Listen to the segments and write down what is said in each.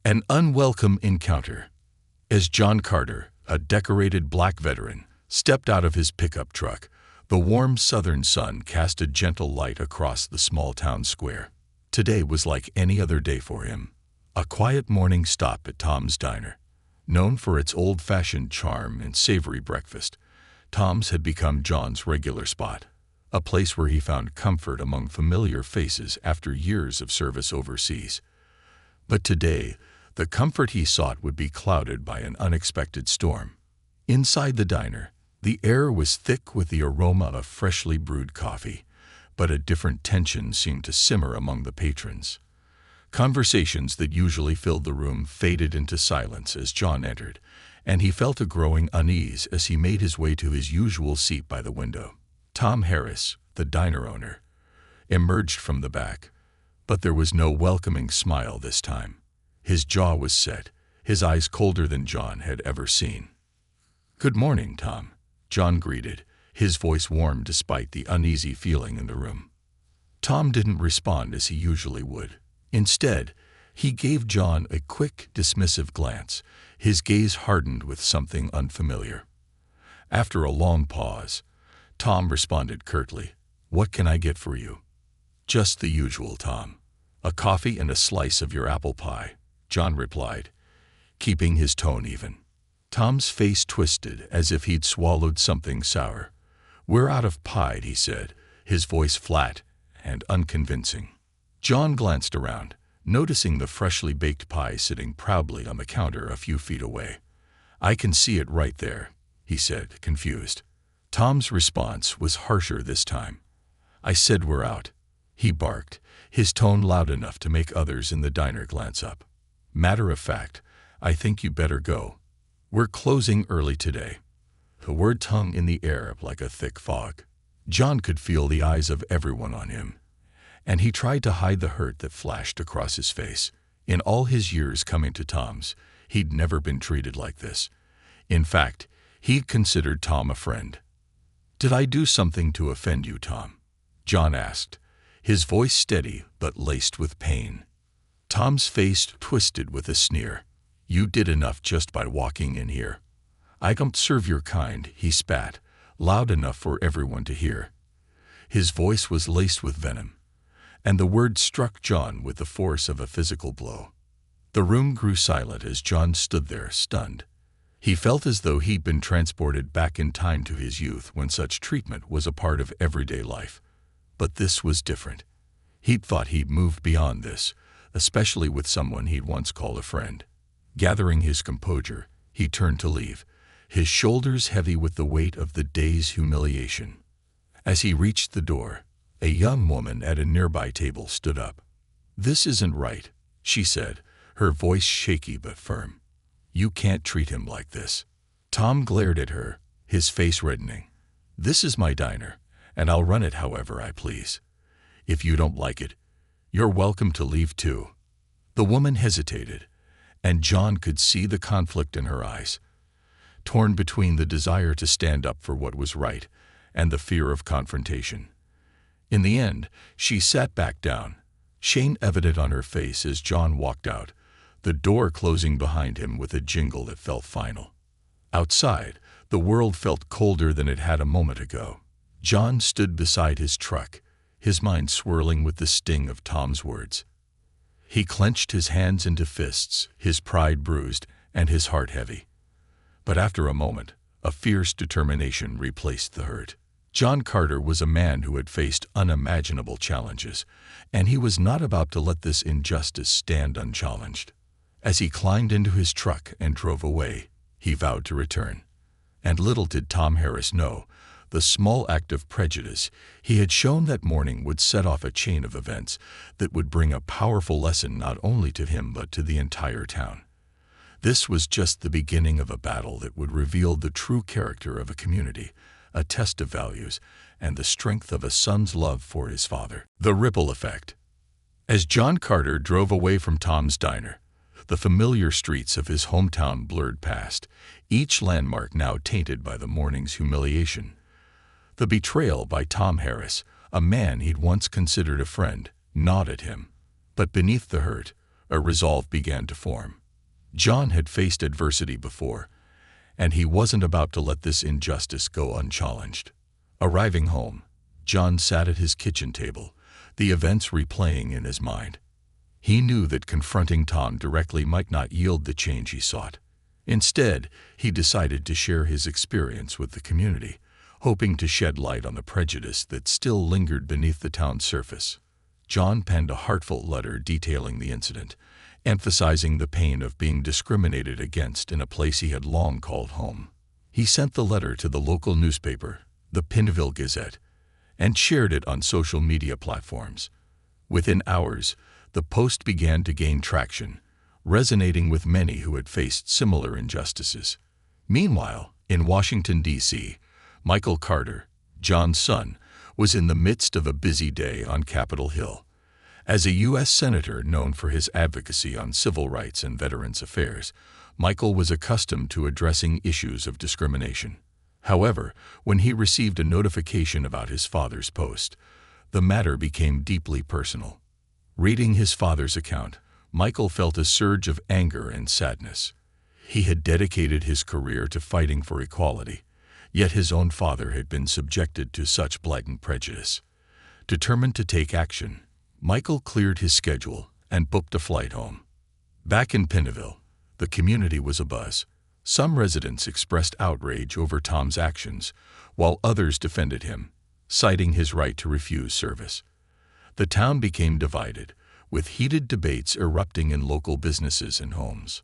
An unwelcome encounter. As John Carter, a decorated black veteran, stepped out of his pickup truck, the warm southern sun cast a gentle light across the small town square. Today was like any other day for him. A quiet morning stop at Tom's Diner. Known for its old-fashioned charm and savory breakfast, Tom's had become John's regular spot, a place where he found comfort among familiar faces after years of service overseas. But today, the comfort he sought would be clouded by an unexpected storm. Inside the diner, the air was thick with the aroma of freshly brewed coffee, but a different tension seemed to simmer among the patrons. Conversations that usually filled the room faded into silence as John entered, and he felt a growing unease as he made his way to his usual seat by the window. Tom Harris, the diner owner, emerged from the back, but there was no welcoming smile this time. His jaw was set, his eyes colder than John had ever seen. "Good morning, Tom," John greeted, his voice warm despite the uneasy feeling in the room. Tom didn't respond as he usually would. Instead, he gave John a quick, dismissive glance, his gaze hardened with something unfamiliar. After a long pause, Tom responded curtly, "What can I get for you?" "Just the usual, Tom. A coffee and a slice of your apple pie," John replied, keeping his tone even. Tom's face twisted as if he'd swallowed something sour. "We're out of pie," he said, his voice flat and unconvincing. John glanced around, noticing the freshly baked pie sitting proudly on the counter a few feet away. "I can see it right there," he said, confused. Tom's response was harsher this time. "I said we're out," he barked, his tone loud enough to make others in the diner glance up. "Matter of fact, I think you better go. We're closing early today." The word hung in the air like a thick fog. John could feel the eyes of everyone on him, and he tried to hide the hurt that flashed across his face. In all his years coming to Tom's, he'd never been treated like this. In fact, he'd considered Tom a friend. "Did I do something to offend you, Tom?" John asked, his voice steady but laced with pain. Tom's face twisted with a sneer. "You did enough just by walking in here." "I don't serve your kind," he spat, loud enough for everyone to hear. His voice was laced with venom, and the word struck John with the force of a physical blow. The room grew silent as John stood there, stunned. He felt as though he'd been transported back in time to his youth when such treatment was a part of everyday life. But this was different. He'd thought he'd moved beyond this, especially with someone he'd once called a friend. Gathering his composure, he turned to leave, his shoulders heavy with the weight of the day's humiliation. As he reached the door, a young woman at a nearby table stood up. "This isn't right," she said, her voice shaky but firm. "You can't treat him like this." Tom glared at her, his face reddening. "This is my diner, and I'll run it however I please. If you don't like it, you're welcome to leave too." The woman hesitated, and John could see the conflict in her eyes, torn between the desire to stand up for what was right and the fear of confrontation. In the end, she sat back down, shame evident on her face as John walked out, the door closing behind him with a jingle that felt final. Outside, the world felt colder than it had a moment ago. John stood beside his truck, his mind swirling with the sting of Tom's words. He clenched his hands into fists, his pride bruised and his heart heavy. But after a moment, a fierce determination replaced the hurt. John Carter was a man who had faced unimaginable challenges, and he was not about to let this injustice stand unchallenged. As he climbed into his truck and drove away, he vowed to return. And little did Tom Harris know, the small act of prejudice he had shown that morning would set off a chain of events that would bring a powerful lesson not only to him but to the entire town. This was just the beginning of a battle that would reveal the true character of a community, a test of values, and the strength of a son's love for his father. The ripple effect. As John Carter drove away from Tom's Diner, the familiar streets of his hometown blurred past, each landmark now tainted by the morning's humiliation. The betrayal by Tom Harris, a man he'd once considered a friend, gnawed at him. But beneath the hurt, a resolve began to form. John had faced adversity before, and he wasn't about to let this injustice go unchallenged. Arriving home, John sat at his kitchen table, the events replaying in his mind. He knew that confronting Tom directly might not yield the change he sought. Instead, he decided to share his experience with the community, hoping to shed light on the prejudice that still lingered beneath the town's surface. John penned a heartfelt letter detailing the incident, emphasizing the pain of being discriminated against in a place he had long called home. He sent the letter to the local newspaper, the Prevail Gazette, and shared it on social media platforms. Within hours, the post began to gain traction, resonating with many who had faced similar injustices. Meanwhile, in Washington, D.C., Michael Carter, John's son, was in the midst of a busy day on Capitol Hill. As a U.S. Senator known for his advocacy on civil rights and veterans affairs, Michael was accustomed to addressing issues of discrimination. However, when he received a notification about his father's post, the matter became deeply personal. Reading his father's account, Michael felt a surge of anger and sadness. He had dedicated his career to fighting for equality, yet his own father had been subjected to such blatant prejudice. Determined to take action, Michael cleared his schedule and booked a flight home. Back in Pennville, the community was abuzz. Some residents expressed outrage over Tom's actions, while others defended him, citing his right to refuse service. The town became divided, with heated debates erupting in local businesses and homes.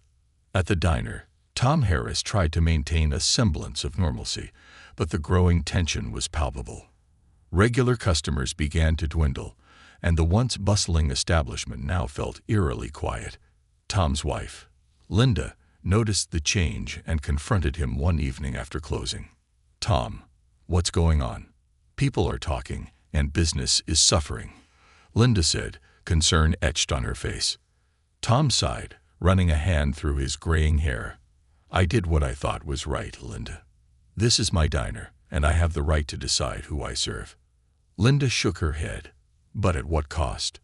At the diner, Tom Harris tried to maintain a semblance of normalcy, but the growing tension was palpable. Regular customers began to dwindle, and the once bustling establishment now felt eerily quiet. Tom's wife, Linda, noticed the change and confronted him one evening after closing. "Tom, what's going on? People are talking, and business is suffering," Linda said, concern etched on her face. Tom sighed, running a hand through his graying hair. "I did what I thought was right, Linda. This is my diner, and I have the right to decide who I serve." Linda shook her head. "But at what cost?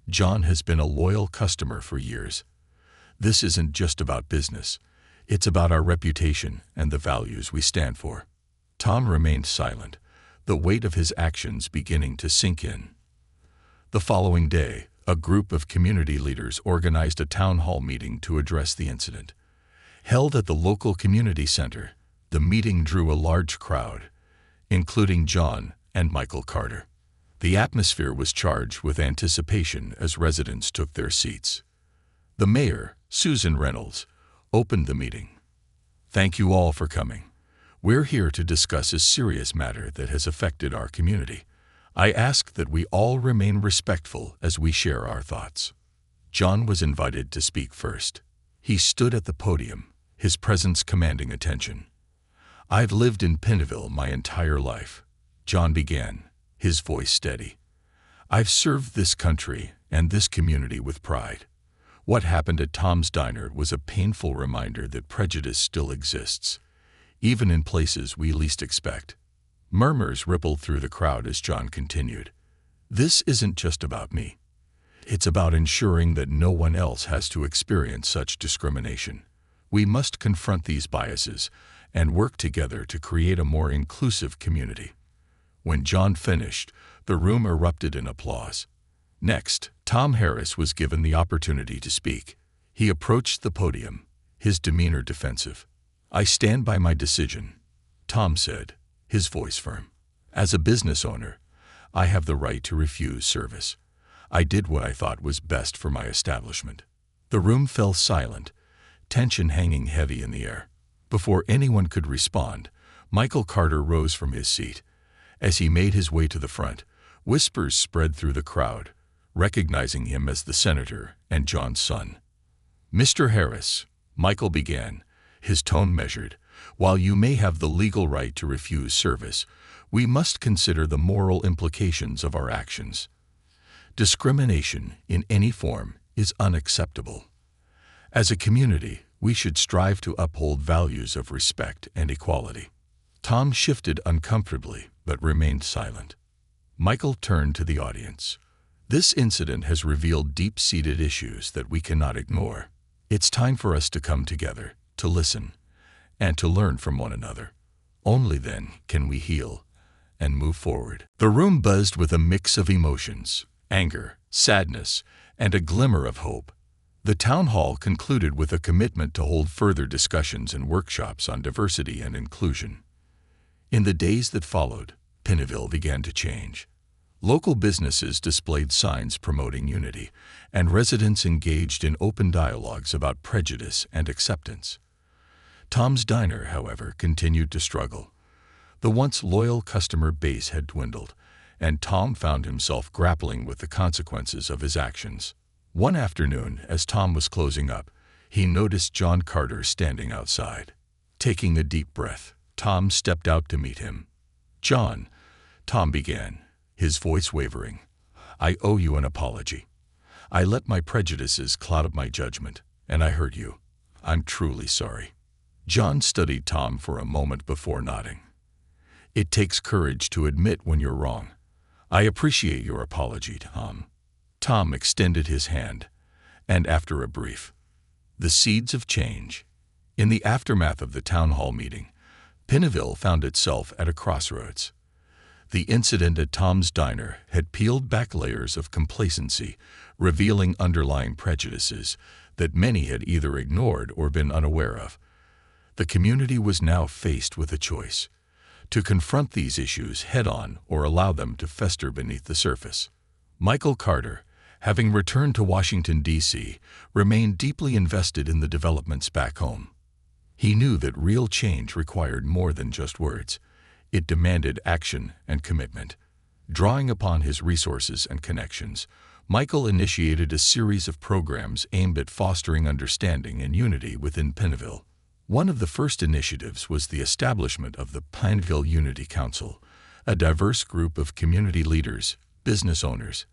John has been a loyal customer for years. This isn't just about business. It's about our reputation and the values we stand for." Tom remained silent, the weight of his actions beginning to sink in. The following day, a group of community leaders organized a town hall meeting to address the incident. Held at the local community center, the meeting drew a large crowd, including John and Michael Carter. The atmosphere was charged with anticipation as residents took their seats. The mayor, Susan Reynolds, opened the meeting. "Thank you all for coming. We're here to discuss a serious matter that has affected our community. I ask that we all remain respectful as we share our thoughts." John was invited to speak first. He stood at the podium, his presence commanding attention. "I've lived in Pennville my entire life," John began, his voice steady. "I've served this country and this community with pride. What happened at Tom's Diner was a painful reminder that prejudice still exists, even in places we least expect." Murmurs rippled through the crowd as John continued. "This isn't just about me. It's about ensuring that no one else has to experience such discrimination. We must confront these biases and work together to create a more inclusive community." When John finished, the room erupted in applause. Next, Tom Harris was given the opportunity to speak. He approached the podium, his demeanor defensive. "I stand by my decision," Tom said, his voice firm. "As a business owner, I have the right to refuse service. I did what I thought was best for my establishment." The room fell silent, tension hanging heavy in the air. Before anyone could respond, Michael Carter rose from his seat. As he made his way to the front, whispers spread through the crowd, recognizing him as the senator and John's son. "Mr. Harris," Michael began, his tone measured, "while you may have the legal right to refuse service, we must consider the moral implications of our actions. Discrimination in any form is unacceptable. As a community, we should strive to uphold values of respect and equality." Tom shifted uncomfortably but remained silent. Michael turned to the audience. This incident has revealed deep-seated issues that we cannot ignore. It's time for us to come together, to listen, and to learn from one another. Only then can we heal and move forward." The room buzzed with a mix of emotions: anger, sadness, and a glimmer of hope. The town hall concluded with a commitment to hold further discussions and workshops on diversity and inclusion. In the days that followed, Pennville began to change. Local businesses displayed signs promoting unity, and residents engaged in open dialogues about prejudice and acceptance. Tom's Diner, however, continued to struggle. The once loyal customer base had dwindled, and Tom found himself grappling with the consequences of his actions. One afternoon, as Tom was closing up, he noticed John Carter standing outside. Taking a deep breath, Tom stepped out to meet him. "John," Tom began, his voice wavering, "I owe you an apology. I let my prejudices cloud my judgment, and I hurt you. I'm truly sorry." John studied Tom for a moment before nodding. "It takes courage to admit when you're wrong. I appreciate your apology, Tom." Tom extended his hand, and after a brief, the seeds of change. In the aftermath of the town hall meeting, Pennville found itself at a crossroads. The incident at Tom's Diner had peeled back layers of complacency, revealing underlying prejudices that many had either ignored or been unaware of. The community was now faced with a choice: to confront these issues head-on or allow them to fester beneath the surface. Michael Carter, having returned to Washington, D.C., remained deeply invested in the developments back home. He knew that real change required more than just words. It demanded action and commitment. Drawing upon his resources and connections, Michael initiated a series of programs aimed at fostering understanding and unity within Pennville. One of the first initiatives was the establishment of the Pennville Unity Council, a diverse group of community leaders, business owners,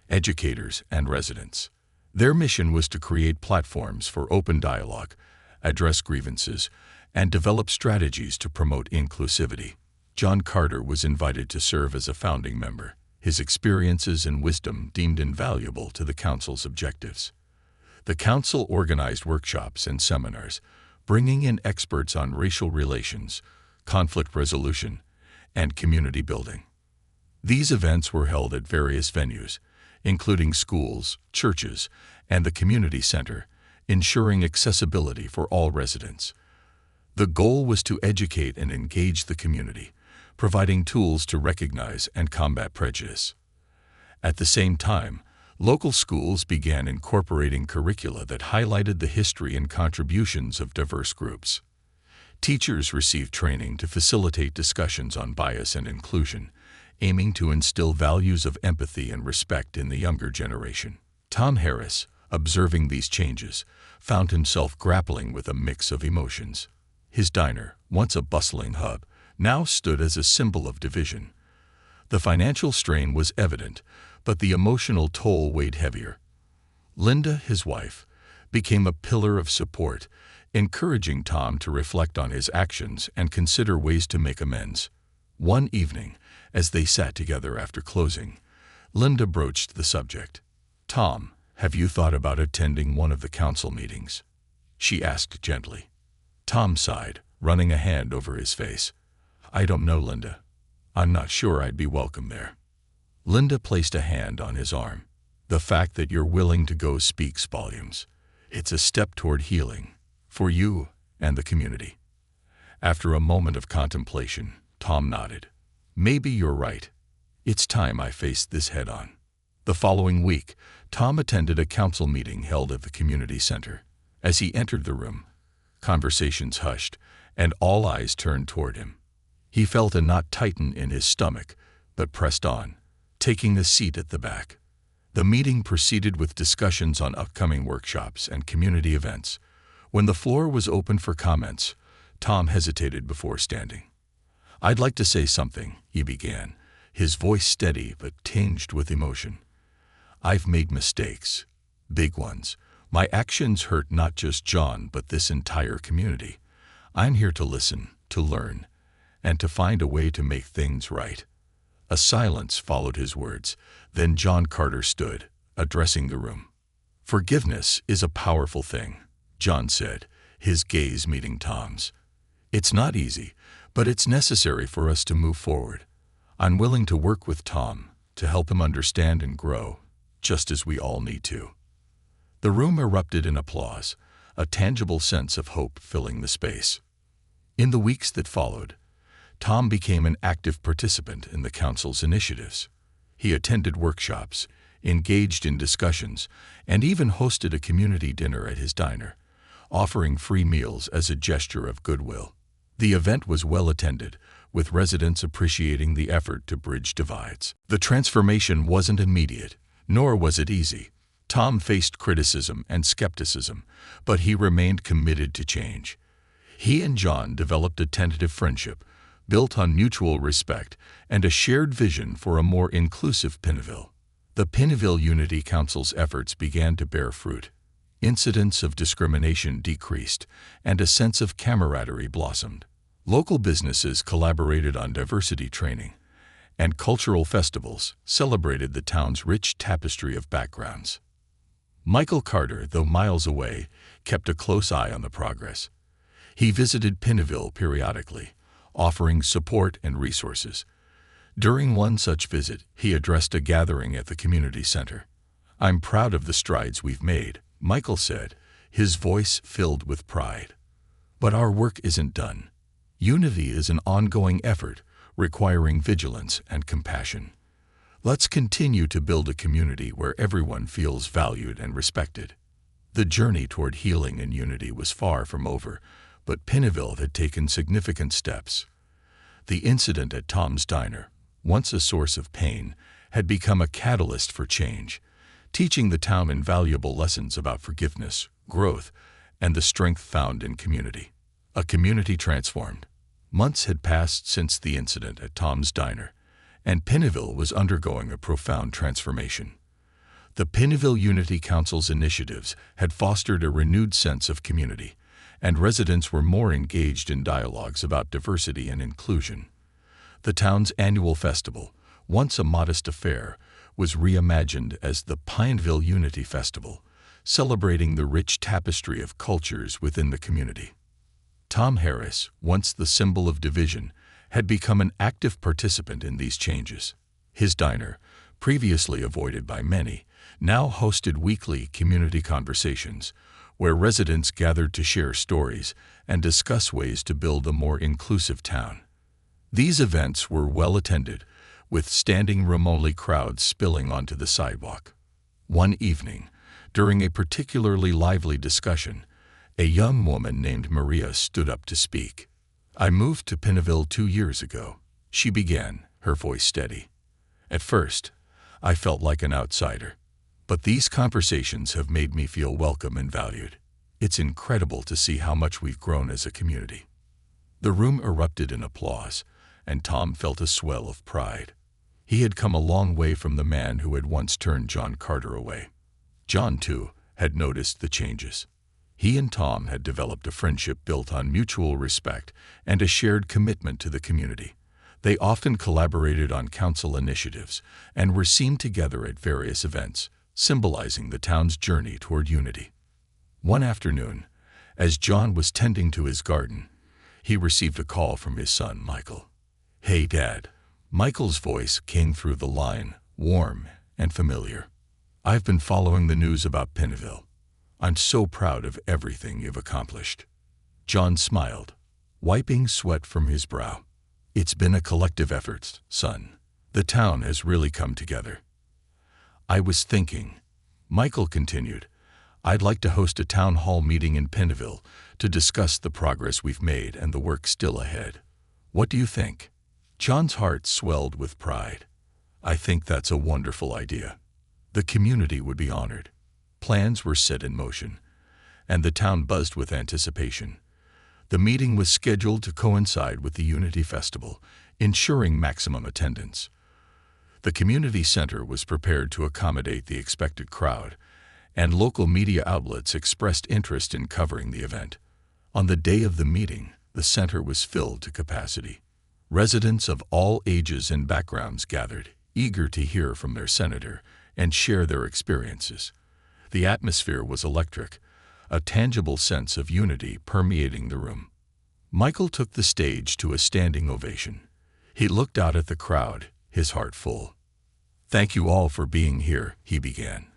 educators, and residents. Their mission was to create platforms for open dialogue, address grievances, and develop strategies to promote inclusivity. John Carter was invited to serve as a founding member, his experiences and wisdom deemed invaluable to the council's objectives. The council organized workshops and seminars, bringing in experts on racial relations, conflict resolution, and community building. These events were held at various venues, including schools, churches, and the community center, ensuring accessibility for all residents. The goal was to educate and engage the community, providing tools to recognize and combat prejudice. At the same time, local schools began incorporating curricula that highlighted the history and contributions of diverse groups. Teachers received training to facilitate discussions on bias and inclusion, aiming to instill values of empathy and respect in the younger generation. Tom Harris, observing these changes, found himself grappling with a mix of emotions. His diner, once a bustling hub, now stood as a symbol of division. The financial strain was evident, but the emotional toll weighed heavier. Linda, his wife, became a pillar of support, encouraging Tom to reflect on his actions and consider ways to make amends. One evening, as they sat together after closing, Linda broached the subject. "Tom, have you thought about attending one of the council meetings?" she asked gently. Tom sighed, running a hand over his face. "I don't know, Linda. I'm not sure I'd be welcome there." Linda placed a hand on his arm. "The fact that you're willing to go speaks volumes. It's a step toward healing, for you and the community." After a moment of contemplation, Tom nodded. "Maybe you're right. It's time I faced this head-on." The following week, Tom attended a council meeting held at the community center. As he entered the room, conversations hushed, and all eyes turned toward him. He felt a knot tighten in his stomach, but pressed on, taking a seat at the back. The meeting proceeded with discussions on upcoming workshops and community events. When the floor was open for comments, Tom hesitated before standing. "I'd like to say something," he began, his voice steady but tinged with emotion. "I've made mistakes, big ones. My actions hurt not just John but this entire community. I'm here to listen, to learn, and to find a way to make things right." A silence followed his words. Then John Carter stood, addressing the room. "Forgiveness is a powerful thing," John said, his gaze meeting Tom's. "It's not easy, but it's necessary for us to move forward. I'm willing to work with Tom, to help him understand and grow, just as we all need to." The room erupted in applause, a tangible sense of hope filling the space. In the weeks that followed, Tom became an active participant in the council's initiatives. He attended workshops, engaged in discussions, and even hosted a community dinner at his diner, offering free meals as a gesture of goodwill. The event was well attended, with residents appreciating the effort to bridge divides. The transformation wasn't immediate, nor was it easy. Tom faced criticism and skepticism, but he remained committed to change. He and John developed a tentative friendship, built on mutual respect and a shared vision for a more inclusive Prevail. The Prevail Unity Council's efforts began to bear fruit. Incidents of discrimination decreased, and a sense of camaraderie blossomed. Local businesses collaborated on diversity training, and cultural festivals celebrated the town's rich tapestry of backgrounds. Michael Carter, though miles away, kept a close eye on the progress. He visited Prevail periodically, offering support and resources. During one such visit, he addressed a gathering at the community center. "I'm proud of the strides we've made," Michael said, his voice filled with pride. "But our work isn't done. Unity is an ongoing effort, requiring vigilance and compassion. Let's continue to build a community where everyone feels valued and respected." The journey toward healing and unity was far from over, but Prevail had taken significant steps. The incident at Tom's Diner, once a source of pain, had become a catalyst for change, teaching the town invaluable lessons about forgiveness, growth, and the strength found in community. A community transformed. Months had passed since the incident at Tom's Diner, and Prevail was undergoing a profound transformation. The Prevail Unity Council's initiatives had fostered a renewed sense of community, and residents were more engaged in dialogues about diversity and inclusion. The town's annual festival, once a modest affair, was reimagined as the Prevail Unity Festival, celebrating the rich tapestry of cultures within the community. Tom Harris, once the symbol of division, had become an active participant in these changes. His diner, previously avoided by many, now hosted weekly community conversations, where residents gathered to share stories and discuss ways to build a more inclusive town. These events were well attended, with standing room only crowds spilling onto the sidewalk. One evening, during a particularly lively discussion, a young woman named Maria stood up to speak. "I moved to Prevail 2 years ago," she began, her voice steady. "At first, I felt like an outsider, but these conversations have made me feel welcome and valued. It's incredible to see how much we've grown as a community." The room erupted in applause, and Tom felt a swell of pride. He had come a long way from the man who had once turned John Carter away. John, too, had noticed the changes. He and Tom had developed a friendship built on mutual respect and a shared commitment to the community. They often collaborated on council initiatives and were seen together at various events, symbolizing the town's journey toward unity. One afternoon, as John was tending to his garden, he received a call from his son, Michael. "Hey, Dad." Michael's voice came through the line, warm and familiar. "I've been following the news about Prevail. I'm so proud of everything you've accomplished." John smiled, wiping sweat from his brow. "It's been a collective effort, son. The town has really come together." "I was thinking," Michael continued, "I'd like to host a town hall meeting in Prevail to discuss the progress we've made and the work still ahead. What do you think?" John's heart swelled with pride. "I think that's a wonderful idea. The community would be honored." Plans were set in motion, and the town buzzed with anticipation. The meeting was scheduled to coincide with the Unity Festival, ensuring maximum attendance. The community center was prepared to accommodate the expected crowd, and local media outlets expressed interest in covering the event. On the day of the meeting, the center was filled to capacity. Residents of all ages and backgrounds gathered, eager to hear from their senator and share their experiences. The atmosphere was electric, a tangible sense of unity permeating the room. Michael took the stage to a standing ovation. He looked out at the crowd, his heart full. "Thank you all for being here," he began.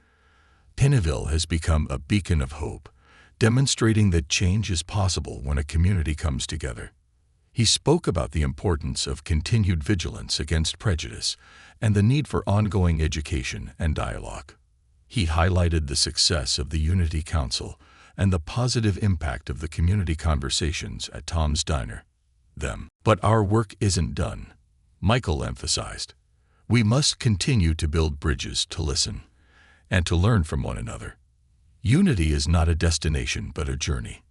"Pennville has become a beacon of hope, demonstrating that change is possible when a community comes together." He spoke about the importance of continued vigilance against prejudice and the need for ongoing education and dialogue. He highlighted the success of the Unity Council and the positive impact of the community conversations at Tom's Diner. But our work isn't done, Michael emphasized. We must continue to build bridges to listen and to learn from one another. Unity is not a destination but a journey.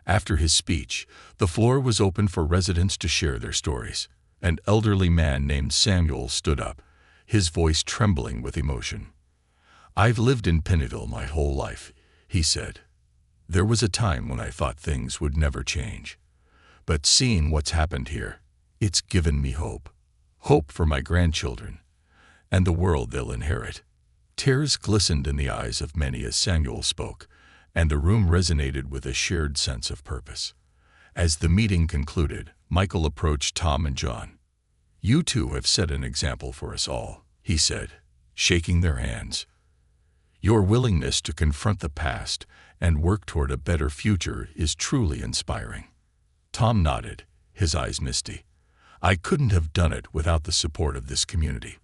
After his speech, the floor was open for residents to share their stories. An elderly man named Samuel stood up, his voice trembling with emotion. "I've lived in Pennville my whole life," he said. "There was a time when I thought things would never change. But seeing what's happened here, it's given me hope. Hope for my grandchildren and the world they'll inherit." Tears glistened in the eyes of many as Samuel spoke, and the room resonated with a shared sense of purpose. As the meeting concluded, Michael approached Tom and John. "You two have set an example for us all," he said, shaking their hands. "Your willingness to confront the past and work toward a better future is truly inspiring." Tom nodded, his eyes misty. "I couldn't have done it without the support of this community.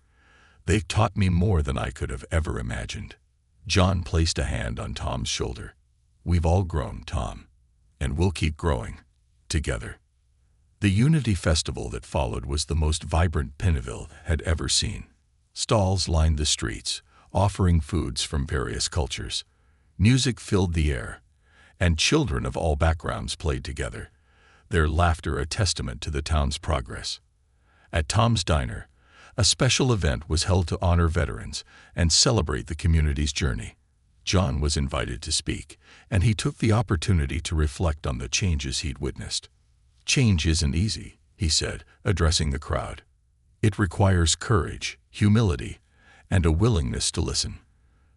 They've taught me more than I could have ever imagined." John placed a hand on Tom's shoulder. "We've all grown, Tom, and we'll keep growing, together." The Unity Festival that followed was the most vibrant Pennville had ever seen. Stalls lined the streets, offering foods from various cultures. Music filled the air, and children of all backgrounds played together, their laughter a testament to the town's progress. At Tom's Diner, a special event was held to honor veterans and celebrate the community's journey. John was invited to speak, and he took the opportunity to reflect on the changes he'd witnessed. "Change isn't easy," he said, addressing the crowd. "It requires courage, humility, and a willingness to listen.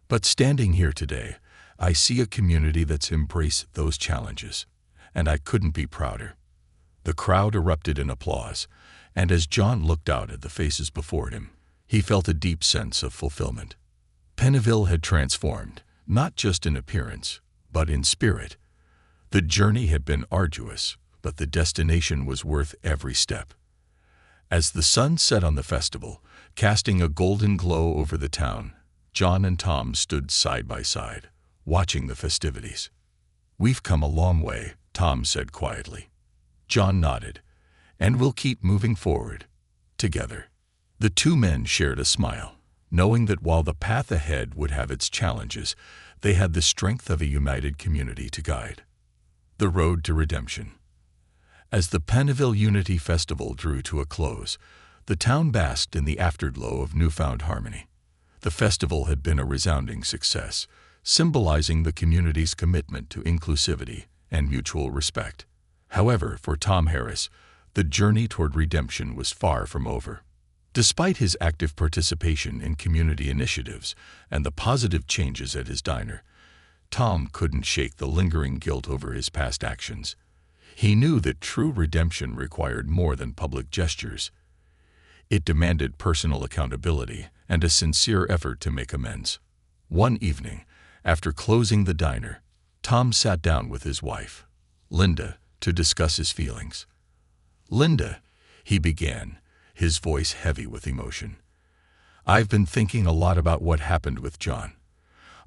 But standing here today, I see a community that's embraced those challenges, and I couldn't be prouder." The crowd erupted in applause, and as John looked out at the faces before him, he felt a deep sense of fulfillment. Pennville had transformed, not just in appearance, but in spirit. The journey had been arduous, but the destination was worth every step. As the sun set on the festival, casting a golden glow over the town, John and Tom stood side by side, watching the festivities. "We've come a long way," Tom said quietly. John nodded, "And we'll keep moving forward, together." The two men shared a smile, knowing that while the path ahead would have its challenges, they had the strength of a united community to guide. The road to redemption. As the Pennville Unity Festival drew to a close, the town basked in the afterglow of newfound harmony. The festival had been a resounding success, symbolizing the community's commitment to inclusivity and mutual respect. However, for Tom Harris, the journey toward redemption was far from over. Despite his active participation in community initiatives and the positive changes at his diner, Tom couldn't shake the lingering guilt over his past actions. He knew that true redemption required more than public gestures. It demanded personal accountability and a sincere effort to make amends. One evening, after closing the diner, Tom sat down with his wife, Linda, to discuss his feelings. "Linda," he began, his voice heavy with emotion, "I've been thinking a lot about what happened with John.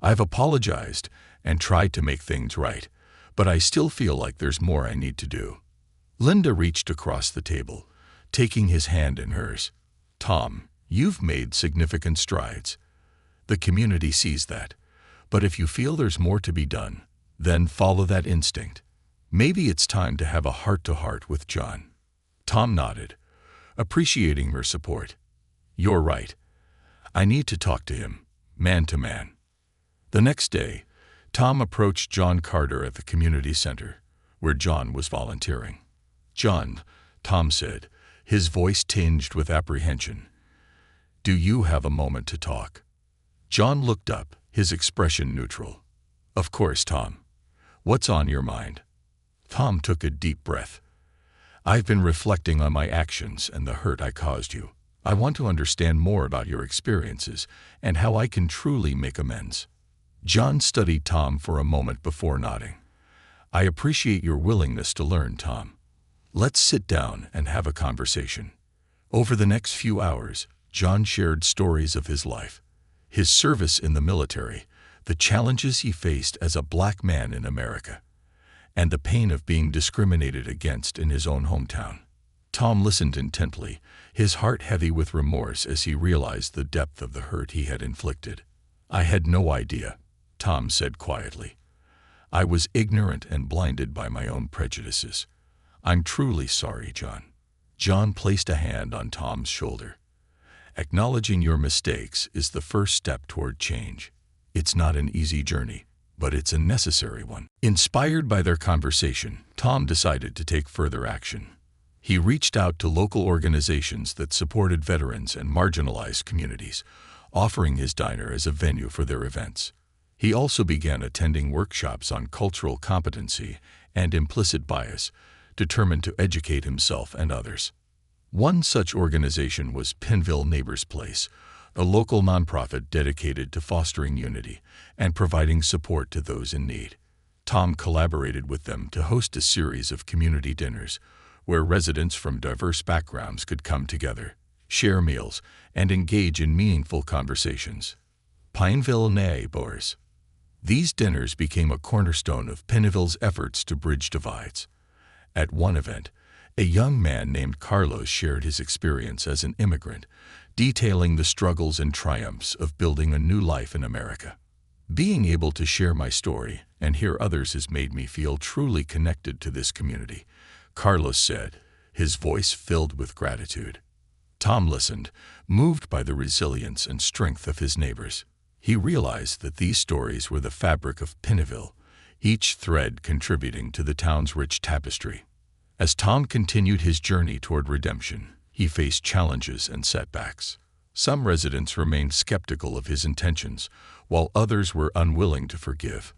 I've apologized and tried to make things right, but I still feel like there's more I need to do." Linda reached across the table, taking his hand in hers. "Tom, you've made significant strides. The community sees that. But if you feel there's more to be done, then follow that instinct. Maybe it's time to have a heart-to-heart with John." Tom nodded, appreciating her support. "You're right. I need to talk to him, man to man." The next day, Tom approached John Carter at the community center, where John was volunteering. "John," Tom said, his voice tinged with apprehension. "Do you have a moment to talk?" John looked up, his expression neutral. "Of course, Tom. What's on your mind?" Tom took a deep breath. "I've been reflecting on my actions and the hurt I caused you. I want to understand more about your experiences and how I can truly make amends." John studied Tom for a moment before nodding. "I appreciate your willingness to learn, Tom. Let's sit down and have a conversation." Over the next few hours, John shared stories of his life, his service in the military, the challenges he faced as a black man in America, and the pain of being discriminated against in his own hometown. Tom listened intently, his heart heavy with remorse as he realized the depth of the hurt he had inflicted. "I had no idea," Tom said quietly. "I was ignorant and blinded by my own prejudices. I'm truly sorry, John." John placed a hand on Tom's shoulder. "Acknowledging your mistakes is the first step toward change. It's not an easy journey, but it's a necessary one." Inspired by their conversation, Tom decided to take further action. He reached out to local organizations that supported veterans and marginalized communities, offering his diner as a venue for their events. He also began attending workshops on cultural competency and implicit bias, determined to educate himself and others. One such organization was Pinville Neighbors Place, a local nonprofit dedicated to fostering unity and providing support to those in need. Tom collaborated with them to host a series of community dinners where residents from diverse backgrounds could come together, share meals, and engage in meaningful conversations. Pineville Neighbors. These dinners became a cornerstone of Pineville's efforts to bridge divides. At one event, a young man named Carlos shared his experience as an immigrant, detailing the struggles and triumphs of building a new life in America. "Being able to share my story and hear others has made me feel truly connected to this community," Carlos said, his voice filled with gratitude. Tom listened, moved by the resilience and strength of his neighbors. He realized that these stories were the fabric of Pineville, each thread contributing to the town's rich tapestry. As Tom continued his journey toward redemption, he faced challenges and setbacks. Some residents remained skeptical of his intentions, while others were unwilling to forgive.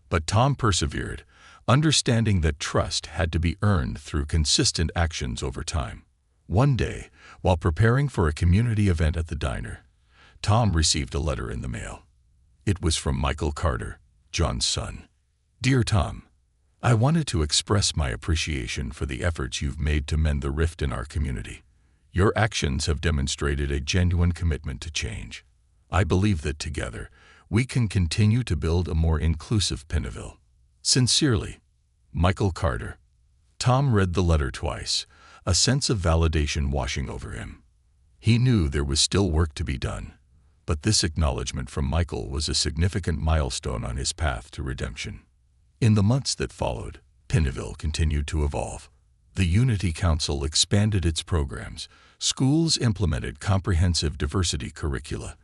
But Tom persevered, understanding that trust had to be earned through consistent actions over time. One day, while preparing for a community event at the diner, Tom received a letter in the mail. It was from Michael Carter, John's son. "Dear Tom, I wanted to express my appreciation for the efforts you've made to mend the rift in our community. Your actions have demonstrated a genuine commitment to change. I believe that together, we can continue to build a more inclusive Pineville. Sincerely, Michael Carter." Tom read the letter twice, a sense of validation washing over him. He knew there was still work to be done, but this acknowledgement from Michael was a significant milestone on his path to redemption. In the months that followed, Pineville continued to evolve. The Unity Council expanded its programs, schools implemented comprehensive diversity curricula,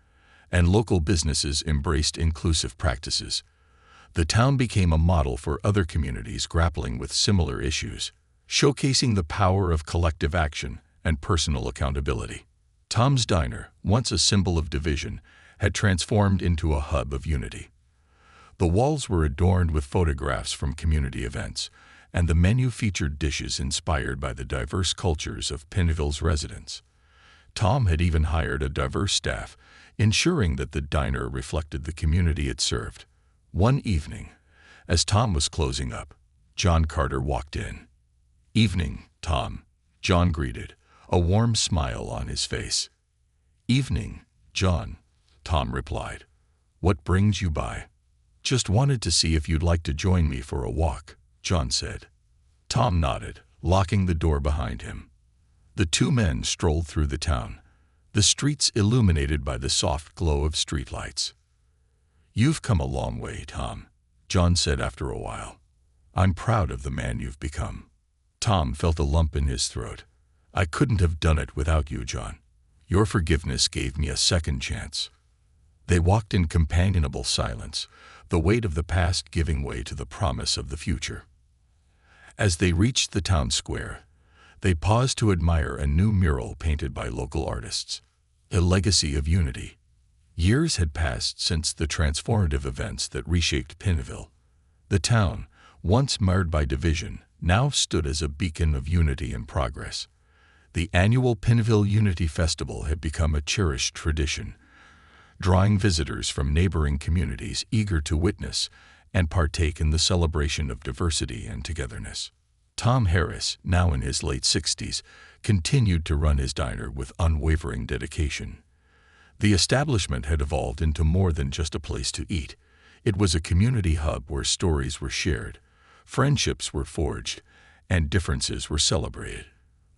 and local businesses embraced inclusive practices. The town became a model for other communities grappling with similar issues, showcasing the power of collective action and personal accountability. Tom's Diner, once a symbol of division, had transformed into a hub of unity. The walls were adorned with photographs from community events, and the menu featured dishes inspired by the diverse cultures of Pineville's residents. Tom had even hired a diverse staff, ensuring that the diner reflected the community it served. One evening, as Tom was closing up, John Carter walked in. "Evening, Tom," John greeted, a warm smile on his face. "Evening, John," Tom replied. "What brings you by?" "Just wanted to see if you'd like to join me for a walk," John said. Tom nodded, locking the door behind him. The two men strolled through the town, the streets illuminated by the soft glow of streetlights. "You've come a long way, Tom," John said after a while. "I'm proud of the man you've become." Tom felt a lump in his throat. "I couldn't have done it without you, John. Your forgiveness gave me a second chance." They walked in companionable silence, the weight of the past giving way to the promise of the future. As they reached the town square, They paused to admire a new mural painted by local artists, a legacy of unity. Years had passed since the transformative events that reshaped Pineville. The town, once marred by division, now stood as a beacon of unity and progress. The annual Pineville Unity Festival had become a cherished tradition, drawing visitors from neighboring communities eager to witness and partake in the celebration of diversity and togetherness. Tom Harris, now in his late 60s, continued to run his diner with unwavering dedication. The establishment had evolved into more than just a place to eat. It was a community hub where stories were shared, friendships were forged, and differences were celebrated.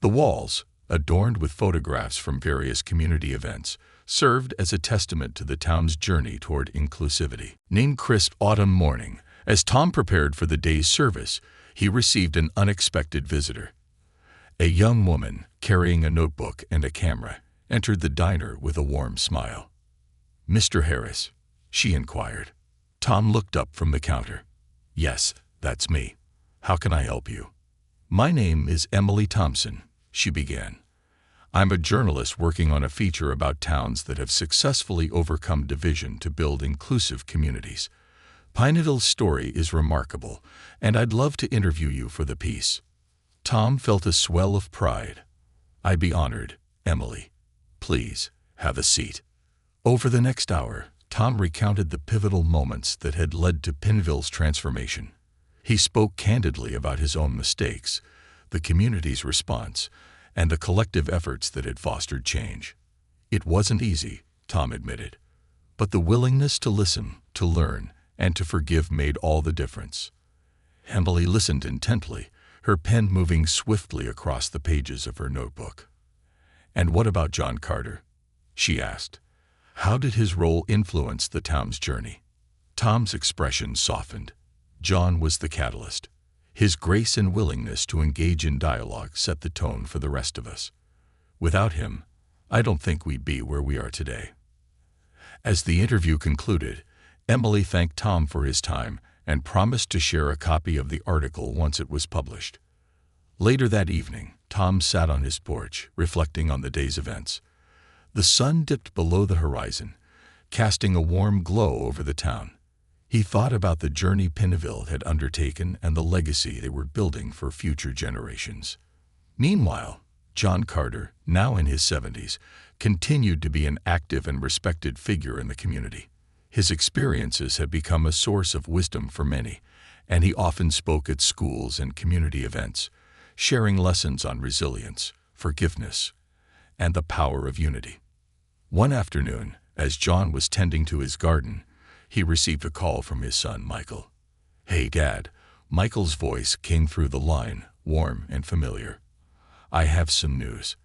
The walls, adorned with photographs from various community events, served as a testament to the town's journey toward inclusivity. One crisp autumn morning, as Tom prepared for the day's service, he received an unexpected visitor. A young woman, carrying a notebook and a camera, entered the diner with a warm smile. "Mr. Harris?" she inquired. Tom looked up from the counter. "Yes, that's me. How can I help you?" "My name is Emily Thompson," she began. "I'm a journalist working on a feature about towns that have successfully overcome division to build inclusive communities. Pineville's story is remarkable, and I'd love to interview you for the piece." Tom felt a swell of pride. "I'd be honored, Emily. Please, have a seat." Over the next hour, Tom recounted the pivotal moments that had led to Pineville's transformation. He spoke candidly about his own mistakes, the community's response, and the collective efforts that had fostered change. It wasn't easy, Tom admitted, but the willingness to listen, to learn, and to forgive made all the difference. Emily listened intently, her pen moving swiftly across the pages of her notebook. "And what about John Carter?" she asked. "How did his role influence the town's journey?" Tom's expression softened. John was the catalyst. His grace and willingness to engage in dialogue set the tone for the rest of us. Without him, I don't think we'd be where we are today. As the interview concluded, Emily thanked Tom for his time and promised to share a copy of the article once it was published. Later that evening, Tom sat on his porch, reflecting on the day's events. The sun dipped below the horizon, casting a warm glow over the town. He thought about the journey Pineville had undertaken and the legacy they were building for future generations. Meanwhile, John Carter, now in his 70s, continued to be an active and respected figure in the community. His experiences had become a source of wisdom for many, and he often spoke at schools and community events, sharing lessons on resilience, forgiveness, and the power of unity. One afternoon, as John was tending to his garden, he received a call from his son, Michael. "Hey, Dad." Michael's voice came through the line, warm and familiar. "I have some news.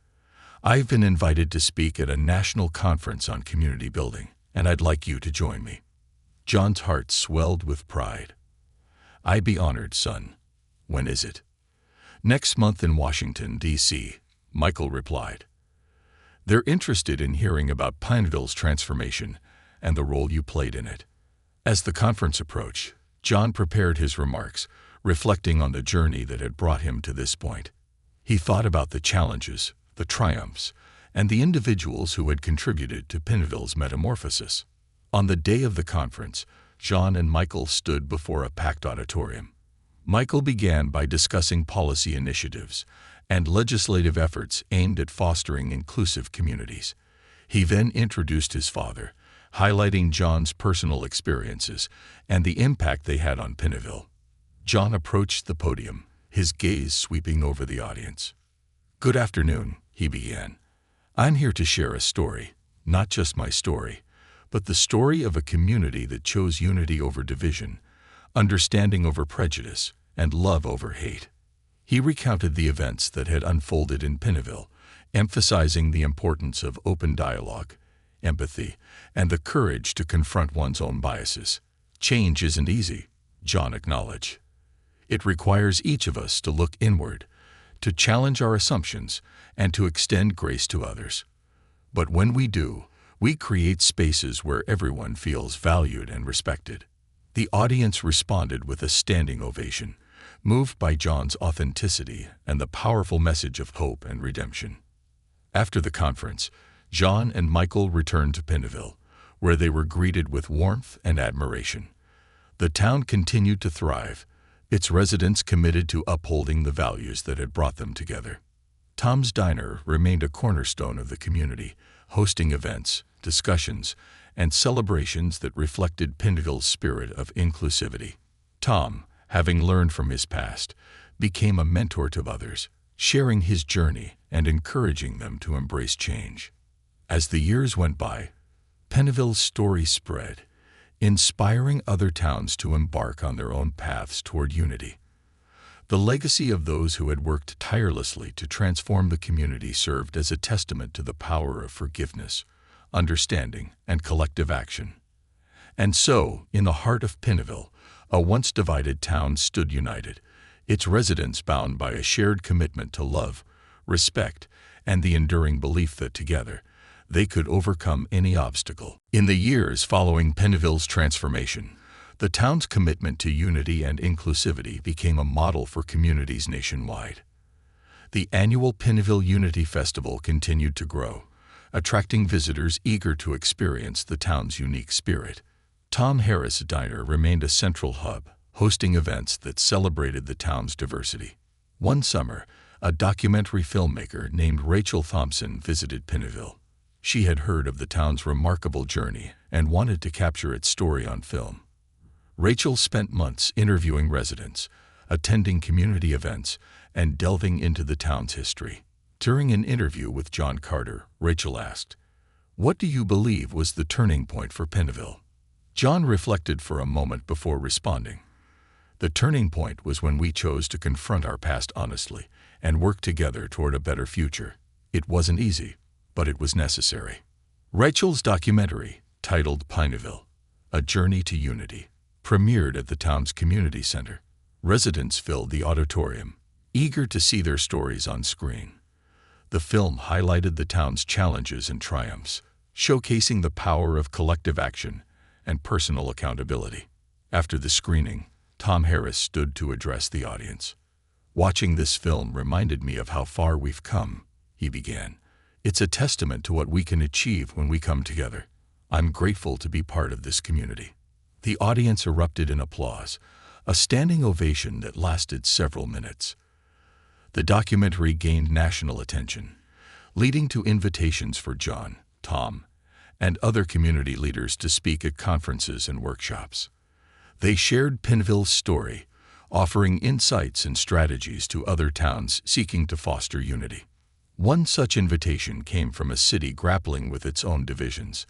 I've been invited to speak at a national conference on community building, and I'd like you to join me." John's heart swelled with pride. "I'd be honored, son. When is it?" "Next month in Washington, D.C., Michael replied. "They're interested in hearing about Pineville's transformation and the role you played in it." As the conference approached, John prepared his remarks, reflecting on the journey that had brought him to this point. He thought about the challenges, the triumphs, and the individuals who had contributed to Pineville's metamorphosis. On the day of the conference, John and Michael stood before a packed auditorium. Michael began by discussing policy initiatives and legislative efforts aimed at fostering inclusive communities. He then introduced his father, highlighting John's personal experiences and the impact they had on Pineville. John approached the podium, his gaze sweeping over the audience. "Good afternoon," he began. "I'm here to share a story, not just my story, but the story of a community that chose unity over division, understanding over prejudice, and love over hate." He recounted the events that had unfolded in Pineville, emphasizing the importance of open dialogue, empathy, and the courage to confront one's own biases. "Change isn't easy," John acknowledged. "It requires each of us to look inward, to challenge our assumptions, and to extend grace to others. But when we do, we create spaces where everyone feels valued and respected." The audience responded with a standing ovation, moved by John's authenticity and the powerful message of hope and redemption. After the conference, John and Michael returned to Pineville, where they were greeted with warmth and admiration. The town continued to thrive, its residents committed to upholding the values that had brought them together. Tom's Diner remained a cornerstone of the community, hosting events, discussions, and celebrations that reflected Pineville's spirit of inclusivity. Tom, having learned from his past, became a mentor to others, sharing his journey and encouraging them to embrace change. As the years went by, Pineville's story spread, inspiring other towns to embark on their own paths toward unity. The legacy of those who had worked tirelessly to transform the community served as a testament to the power of forgiveness, understanding, and collective action. And so, in the heart of Pineville, a once divided town stood united, its residents bound by a shared commitment to love, respect, and the enduring belief that together, they could overcome any obstacle. In the years following Pineville's transformation, the town's commitment to unity and inclusivity became a model for communities nationwide. The annual Pineville Unity Festival continued to grow, attracting visitors eager to experience the town's unique spirit. Tom Harris Diner remained a central hub, hosting events that celebrated the town's diversity. One summer, a documentary filmmaker named Rachel Thompson visited Pineville. She had heard of the town's remarkable journey and wanted to capture its story on film. Rachel spent months interviewing residents, attending community events, and delving into the town's history. During an interview with John Carter, Rachel asked, "What do you believe was the turning point for Pineville?" John reflected for a moment before responding. "The turning point was when we chose to confront our past honestly and work together toward a better future. It wasn't easy, but it was necessary." Rachel's documentary, titled Pineville, A Journey to Unity, premiered at the town's community center. Residents filled the auditorium, eager to see their stories on screen. The film highlighted the town's challenges and triumphs, showcasing the power of collective action and personal accountability. After the screening, Tom Harris stood to address the audience. "Watching this film reminded me of how far we've come," he began. "It's a testament to what we can achieve when we come together. I'm grateful to be part of this community." The audience erupted in applause, a standing ovation that lasted several minutes. The documentary gained national attention, leading to invitations for John, Tom, and other community leaders to speak at conferences and workshops. They shared Pineville's story, offering insights and strategies to other towns seeking to foster unity. One such invitation came from a city grappling with its own divisions.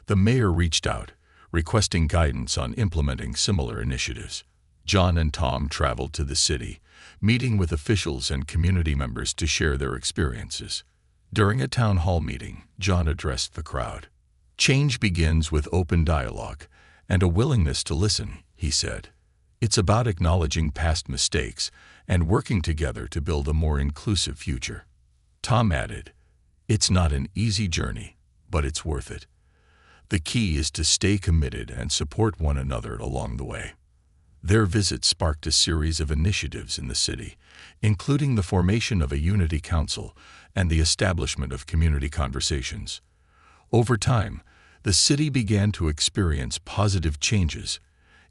The mayor reached out, requesting guidance on implementing similar initiatives. John and Tom traveled to the city, meeting with officials and community members to share their experiences. During a town hall meeting, John addressed the crowd. "Change begins with open dialogue and a willingness to listen," he said. "It's about acknowledging past mistakes and working together to build a more inclusive future." Tom added, "It's not an easy journey, but it's worth it. The key is to stay committed and support one another along the way." Their visit sparked a series of initiatives in the city, including the formation of a unity council and the establishment of community conversations. Over time, the city began to experience positive changes,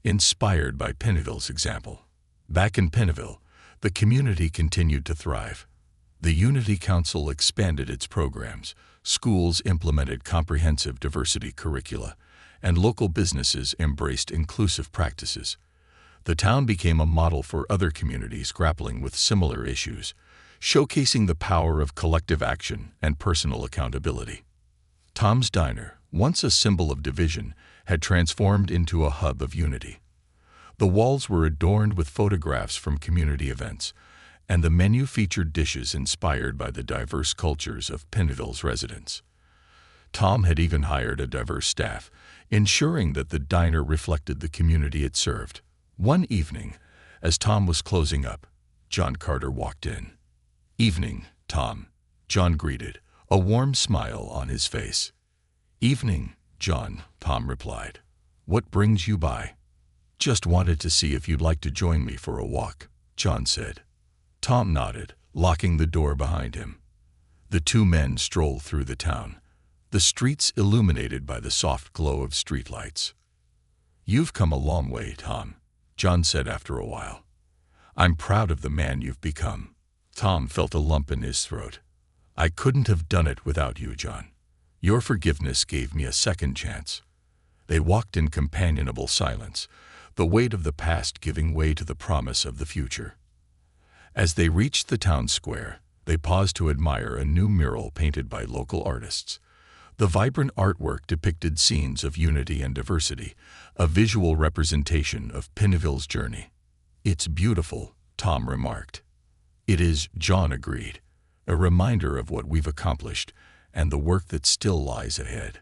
inspired by Pineville's example. Back in Pineville, the community continued to thrive. The Unity Council expanded its programs, schools implemented comprehensive diversity curricula, and local businesses embraced inclusive practices. The town became a model for other communities grappling with similar issues, showcasing the power of collective action and personal accountability. Tom's Diner, once a symbol of division, had transformed into a hub of unity. The walls were adorned with photographs from community events, and the menu featured dishes inspired by the diverse cultures of Pineville's residents. Tom had even hired a diverse staff, ensuring that the diner reflected the community it served. One evening, as Tom was closing up, John Carter walked in. "Evening, Tom," John greeted, a warm smile on his face. "Evening, John," Tom replied. "What brings you by?" "Just wanted to see if you'd like to join me for a walk," John said. Tom nodded, locking the door behind him. The two men strolled through the town, the streets illuminated by the soft glow of streetlights. "You've come a long way, Tom," John said after a while. "I'm proud of the man you've become." Tom felt a lump in his throat. "I couldn't have done it without you, John. Your forgiveness gave me a second chance." They walked in companionable silence, the weight of the past giving way to the promise of the future. As they reached the town square, they paused to admire a new mural painted by local artists. The vibrant artwork depicted scenes of unity and diversity, a visual representation of Pennville's journey. "It's beautiful," Tom remarked. "It is," John agreed, "a reminder of what we've accomplished and the work that still lies ahead."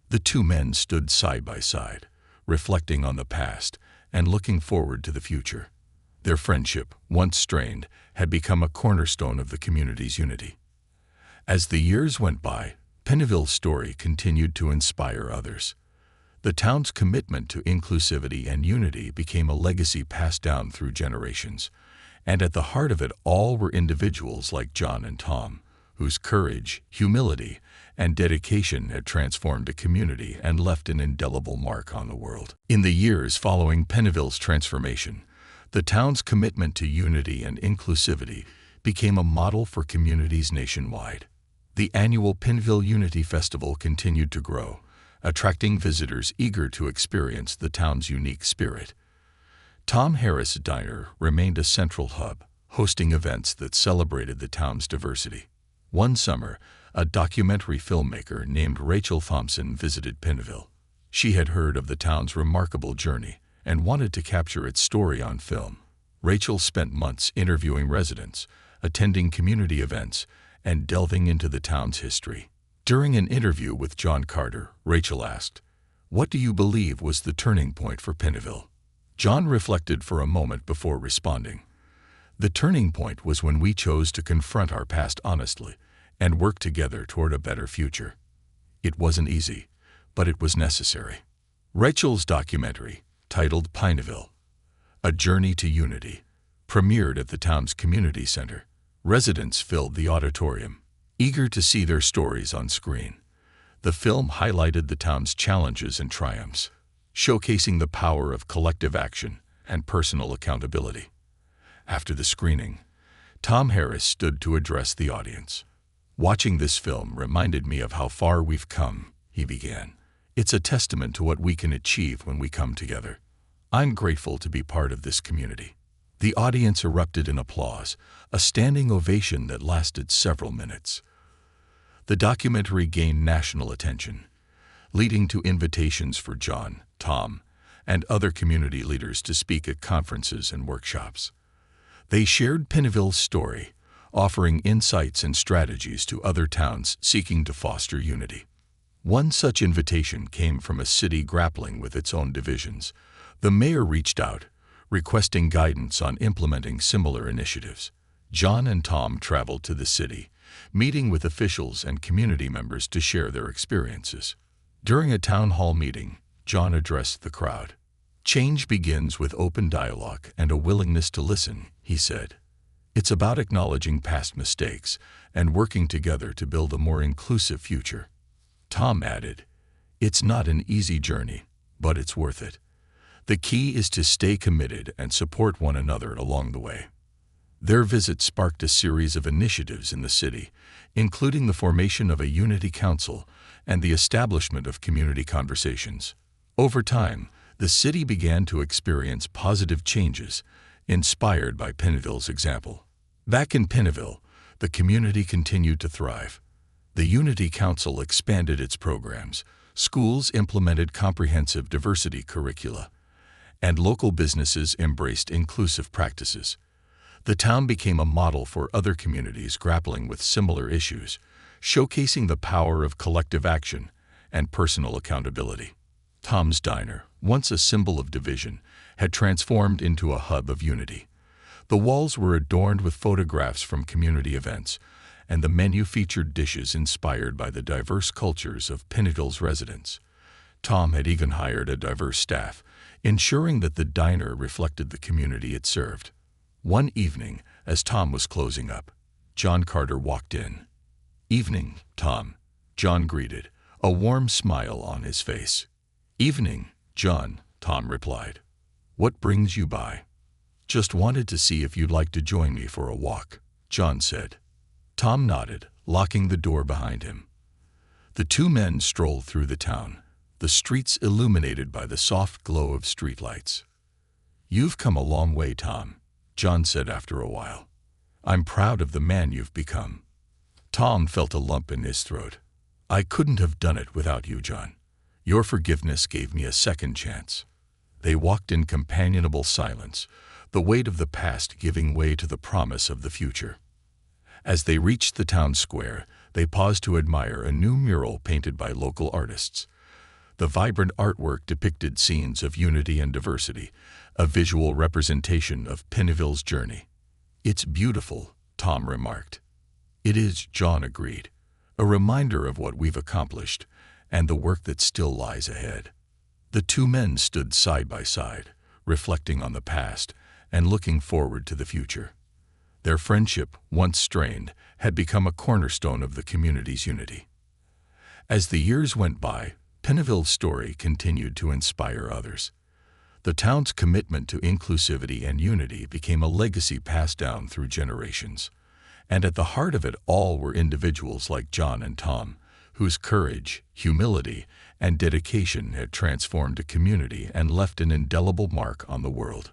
The two men stood side by side, reflecting on the past and looking forward to the future. Their friendship, once strained, had become a cornerstone of the community's unity. As the years went by, Pennville's story continued to inspire others. The town's commitment to inclusivity and unity became a legacy passed down through generations, and at the heart of it all were individuals like John and Tom, whose courage, humility, and dedication had transformed a community and left an indelible mark on the world. In the years following Pennville's transformation, the town's commitment to unity and inclusivity became a model for communities nationwide. The annual Pennville Unity Festival continued to grow, attracting visitors eager to experience the town's unique spirit. Tom Harris Diner remained a central hub, hosting events that celebrated the town's diversity. One summer, a documentary filmmaker named Rachel Thompson visited Pennville. She had heard of the town's remarkable journey and wanted to capture its story on film. Rachel spent months interviewing residents, attending community events, and delving into the town's history. During an interview with John Carter, Rachel asked, "What do you believe was the turning point for Pennville?" John reflected for a moment before responding. "The turning point was when we chose to confront our past honestly and work together toward a better future. It wasn't easy, but it was necessary." Rachel's documentary, titled Pennville, A Journey to Unity, premiered at the town's community center. Residents filled the auditorium, eager to see their stories on screen. The film highlighted the town's challenges and triumphs, showcasing the power of collective action and personal accountability. After the screening, Tom Harris stood to address the audience. "Watching this film reminded me of how far we've come," he began. "It's a testament to what we can achieve when we come together. I'm grateful to be part of this community." The audience erupted in applause, a standing ovation that lasted several minutes. The documentary gained national attention, leading to invitations for John, Tom, and other community leaders to speak at conferences and workshops. They shared Pennville's story, offering insights and strategies to other towns seeking to foster unity. One such invitation came from a city grappling with its own divisions. The mayor reached out, requesting guidance on implementing similar initiatives. John and Tom traveled to the city, meeting with officials and community members to share their experiences. During a town hall meeting, John addressed the crowd. "Change begins with open dialogue and a willingness to listen," he said. "It's about acknowledging past mistakes and working together to build a more inclusive future." Tom added, "It's not an easy journey, but it's worth it. The key is to stay committed and support one another along the way." Their visit sparked a series of initiatives in the city, including the formation of a unity council and the establishment of community conversations. Over time, the city began to experience positive changes, inspired by Pennville's example. Back in Pennville, the community continued to thrive. The Unity Council expanded its programs, schools implemented comprehensive diversity curricula, and local businesses embraced inclusive practices. The town became a model for other communities grappling with similar issues, showcasing the power of collective action and personal accountability. Tom's Diner, once a symbol of division, had transformed into a hub of unity. The walls were adorned with photographs from community events, and the menu featured dishes inspired by the diverse cultures of Pennville's residents. Tom had even hired a diverse staff, ensuring that the diner reflected the community it served. One evening, as Tom was closing up, John Carter walked in. "Evening, Tom," John greeted, a warm smile on his face. "Evening, John," Tom replied. "What brings you by?" "Just wanted to see if you'd like to join me for a walk," John said. Tom nodded, locking the door behind him. The two men strolled through the town, the streets illuminated by the soft glow of streetlights. "You've come a long way, Tom," John said after a while. "I'm proud of the man you've become." Tom felt a lump in his throat. "I couldn't have done it without you, John. Your forgiveness gave me a second chance." They walked in companionable silence, the weight of the past giving way to the promise of the future. As they reached the town square, they paused to admire a new mural painted by local artists. The vibrant artwork depicted scenes of unity and diversity, a visual representation of Pennville's journey. "It's beautiful," Tom remarked. "It is," John agreed, "a reminder of what we've accomplished and the work that still lies ahead." The two men stood side by side, reflecting on the past and looking forward to the future. Their friendship, once strained, had become a cornerstone of the community's unity. As the years went by, Pennville's story continued to inspire others. The town's commitment to inclusivity and unity became a legacy passed down through generations. And at the heart of it all were individuals like John and Tom, whose courage, humility, and dedication had transformed a community and left an indelible mark on the world.